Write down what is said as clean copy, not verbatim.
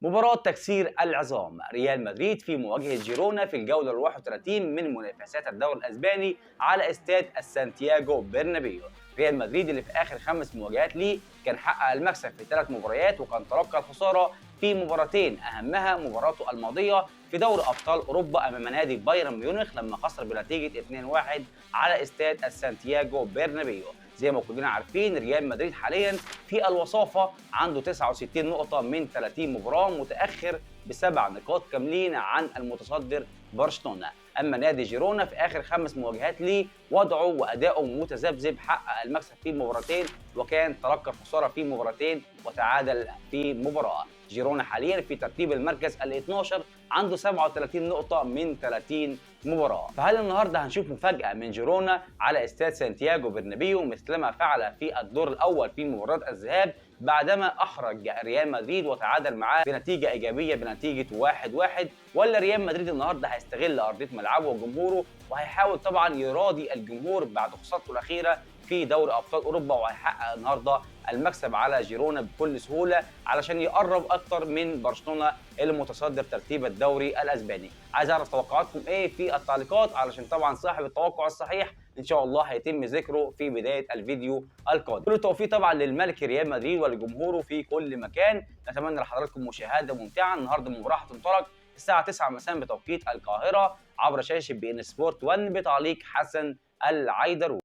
مباراة تكسير العظام، ريال مدريد في مواجهة جيرونا في الجولة ال 31 من منافسات الدوري الأسباني على استاد السانتياغو برنابيو. ريال مدريد اللي في آخر 5 مواجهات ليه كان حقق المكسب في 3 مباريات، وكان تلقى الخسارة في مباراتين أهمها مباراته الماضية في دوري أبطال أوروبا أمام نادي بايرن ميونخ لما خسر بنتيجة 2-1 على استاد السانتياغو برنابيو. زي ما كلنا عارفين ريال مدريد حاليا في الوصافة عنده 69 نقطة من 30 مباراة، متأخر ب7 نقاط كاملين عن المتصدر برشلونة. أما نادي جيرونا في آخر 5 مواجهات ليه وضعه وأداؤه متذبذب، حقق المكسب في مباراتين وكان تلقى الخسارة في مباراتين وتعادل في مباراة. جيرونا حاليا في ترتيب المركز ال 12 عنده 37 نقطة من 30 مباراة. فهل النهارده هنشوف مفاجأة من جيرونا على استاد سانتياغو برنابيو مثلما فعل في الدور الأول في مباراة الذهاب بعدما أحرج ريال مدريد وتعادل معاه بنتيجة إيجابية بنتيجة 1-1؟ ولا ريال مدريد النهارده هيستغل أرضية ملعبه وجمهوره وهيحاول طبعا يراضي الجمهور بعد خسارته الأخيرة في دوري أبطال أوروبا، وهيحقق النهارده المكسب على جيرونا بكل سهولة علشان يقرب أكتر من برشلونة المتصدر ترتيب الدوري الأسباني؟ عايز أعرف توقعاتكم إيه في التعليقات، علشان طبعا صاحب التوقع الصحيح إن شاء الله هيتم ذكره في بداية الفيديو القادم. كل التوفيق طبعا للملك ريال مدريد ولجمهوره في كل مكان. نتمنى لحضراتكم مشاهدة ممتعة. النهارده المباراة هتنطلق الساعة 9 مساء بتوقيت القاهرة عبر شاشة بي إن سبورت 1 بتعليق حسن العيدروس.